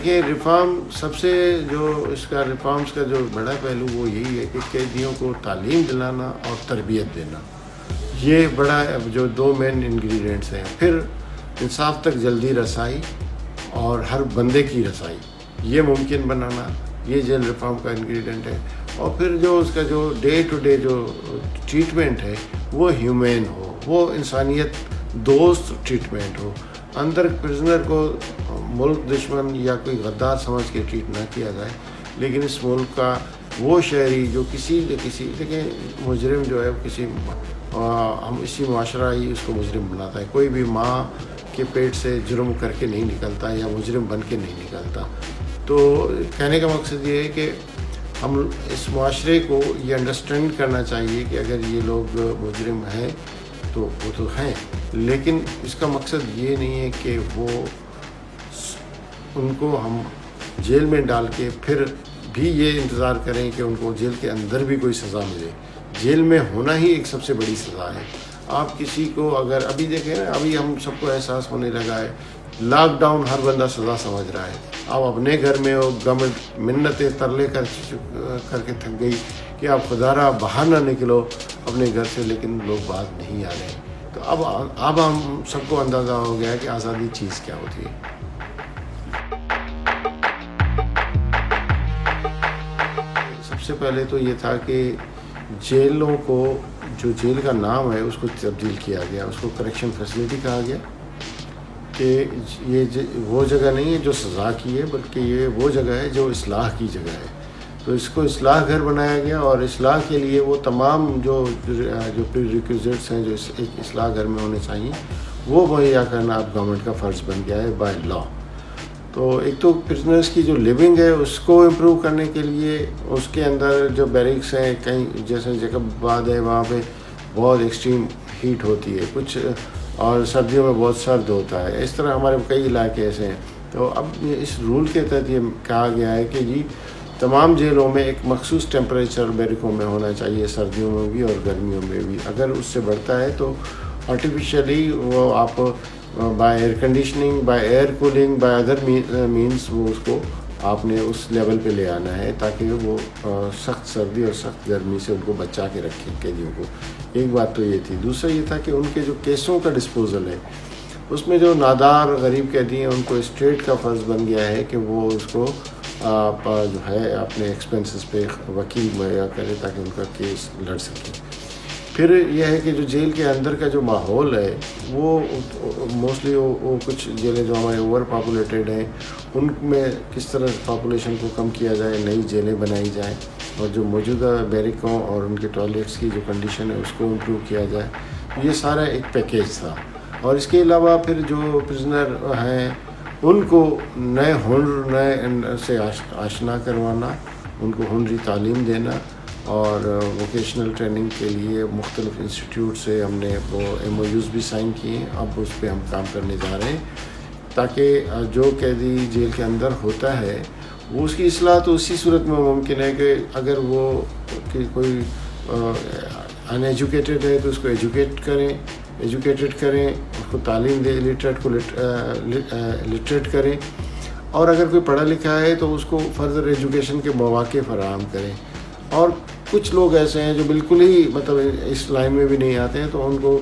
دیکھیں ریفارم سب سے جو اس کا ریفارمز کا جو بڑا پہلو وہ یہی ہے کہ قیدیوں کو تعلیم دلانا اور تربیت دینا، یہ بڑا جو دو مین انگریڈینٹس ہیں. پھر انصاف تک جلدی رسائی اور ہر بندے کی رسائی یہ ممکن بنانا، یہ جیل ریفارم کا انگریڈینٹ ہے. اور پھر جو اس کا جو ڈے ٹو ڈے جو ٹریٹمنٹ ہے وہ ہیومین ہو، وہ انسانیت دوست ٹریٹمنٹ ہو. اندر پرزنر کو ملک دشمن یا کوئی غدار سمجھ کے ٹریٹ نہ کیا جائے، لیکن اس ملک کا وہ شہری جو کسی دیکھیں مجرم جو ہے کسی ہم اسی معاشرہ ہی اس کو مجرم بناتا ہے. کوئی بھی ماں کے پیٹ سے جرم کر کے نہیں نکلتا یا مجرم بن کے نہیں نکلتا. تو کہنے کا مقصد یہ ہے کہ ہم اس معاشرے کو یہ انڈرسٹینڈ کرنا چاہیے کہ اگر یہ لوگ مجرم ہیں تو وہ تو ہیں، لیکن اس کا مقصد یہ نہیں ہے کہ وہ ان کو ہم جیل میں ڈال کے پھر بھی یہ انتظار کریں کہ ان کو جیل کے اندر بھی کوئی سزا ملے. جیل میں ہونا ہی ایک سب سے بڑی سزا ہے. آپ کسی کو اگر ابھی دیکھیں نا، ابھی ہم سب کو احساس ہونے لگا ہے، لاک ڈاؤن ہر بندہ سزا سمجھ رہا ہے. آپ اپنے گھر میں ہو، گورنمنٹ منتیں ترلے کر کے تھک گئی کہ آپ خدا را باہر نہ نکلو اپنے گھر سے، لیکن لوگ باہر نہیں آ رہے. تو اب ہم سب کو اندازہ ہو گیا ہے کہ آزادی چیز کیا ہوتی ہے. سب سے پہلے تو یہ تھا کہ جیلوں کو، جو جیل کا نام ہے اس کو تبدیل کیا گیا، اس کو کریکشن فیسلٹی کہا گیا کہ یہ وہ جگہ نہیں ہے جو سزا کی ہے، بلکہ یہ وہ جگہ ہے جو اصلاح کی جگہ ہے. تو اس کو اصلاح گھر بنایا گیا، اور اصلاح کے لیے وہ تمام جو پری ریکوزٹس ہیں جو ایک اصلاح گھر میں ہونے چاہیے وہ مہیا کرنا اب گورنمنٹ کا فرض بن گیا ہے بائی لا. تو ایک تو پرزنرس کی جو لیونگ ہے اس کو امپروو کرنے کے لیے اس کے اندر جو بیرکس ہیں، کہیں جیسے جیکب آباد ہے وہاں پہ بہت ایکسٹریم ہیٹ ہوتی ہے کچھ، اور سردیوں میں بہت سرد ہوتا ہے. اس طرح ہمارے کئی علاقے ایسے ہیں. تو اب اس رول کے تحت یہ کہا گیا ہے کہ جی تمام جیلوں میں ایک مخصوص ٹیمپریچر بیرکوں میں ہونا چاہیے، سردیوں میں بھی اور گرمیوں میں بھی. اگر اس سے بڑھتا ہے تو آرٹیفیشلی وہ آپ by air conditioning, by air cooling, by other means وہ اس کو آپ نے اس لیول پہ لے آنا ہے تاکہ وہ سخت سردی اور سخت گرمی سے ان کو بچا کے رکھیں قیدیوں کو. ایک بات تو یہ تھی. دوسرا یہ تھا کہ ان کے جو کیسوں کا ڈسپوزل ہے اس میں جو نادار غریب قیدی ہیں ان کو اسٹیٹ کا فرض بن گیا ہے کہ وہ اس کو جو ہے اپنے ایکسپنسز پہ وکیل مہیا کرے تاکہ ان کا کیس لڑ سکے. پھر یہ ہے کہ جو جیل کے اندر کا جو ماحول ہے وہ موسٹلی وہ کچھ جیلیں جو ہمارے اوور پاپولیٹڈ ہیں ان میں کس طرح پاپولیشن کو کم کیا جائے، نئی جیلیں بنائی جائیں، اور جو موجودہ بیرکوں اور ان کے ٹوائلٹس کی جو کنڈیشن ہے اس کو امپروو کیا جائے. یہ سارا ایک پیکیج تھا. اور اس کے علاوہ پھر جو پرزنر ہیں ان کو نئے ہنر، نئے سے آشنا کروانا، ان کو ہنری تعلیم دینا، اور ووکیشنل ٹریننگ کے لیے مختلف انسٹیٹیوٹ سے ہم نے وہ MOUs بھی سائن کیے ہیں. اب اس پہ ہم کام کرنے جا رہے ہیں تاکہ جو قیدی جیل کے اندر ہوتا ہے وہ اس کی اصلاح تو اسی صورت میں ممکن ہے کہ اگر وہ کوئی ان ایجوکیٹڈ ہے تو اس کو ایجوکیٹڈ کریں، اس کو تعلیم دیں، لٹریٹ کو لٹریٹ کریں، اور اگر کوئی پڑھا لکھا ہے تو اس کو فردر ایجوکیشن کے مواقع فراہم کریں. اور کچھ لوگ ایسے ہیں جو بالکل ہی مطلب اس لائن میں بھی نہیں آتے ہیں تو ان کو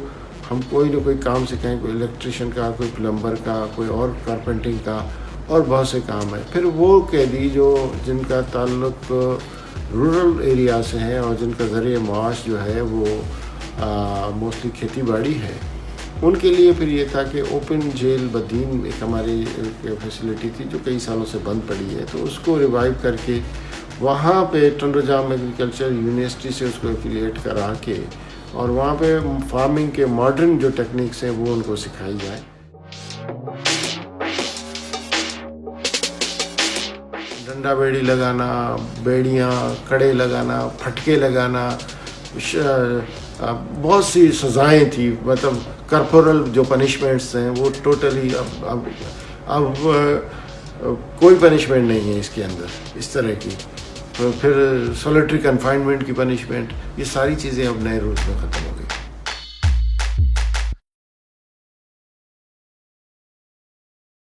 ہم کوئی نہ کوئی کام سکھائیں، کوئی الیکٹریشین کا، کوئی پلمبر کا، کوئی اور کارپینٹنگ کا، اور بہت سے کام ہیں. پھر وہ قیدی جن کا تعلق رورل ایریا سے ہیں اور جن کا ذریعہ معاش جو ہے وہ موسٹلی کھیتی باڑی ہے، ان کے لیے پھر یہ تھا کہ اوپن جیل بدین ایک ہماری فیسلٹی تھی جو کئی سالوں سے بند پڑی ہے، تو اس کو ریوائیو کر کے وہاں پہ ٹنڈو جام ایگریکلچر یونیورسٹی سے اس کو ایفیلیٹ کرا کے اور وہاں پہ فارمنگ کے ماڈرن جو ٹیکنیکس ہیں وہ ان کو سکھائی جائے. ڈنڈا بیڑی لگانا، بیڑیاں، کڑے لگانا، پھٹکے لگانا، بہت سی سزائیں تھیں. مطلب کارپورل جو پنشمنٹس ہیں وہ ٹوٹلی اب کوئی پنشمنٹ نہیں ہے اس کے اندر اس طرح کی. پھر سولیٹری کنفائنمنٹ کی پنشمنٹ، یہ ساری چیزیں اب نئے رولز میں ختم ہو گئی.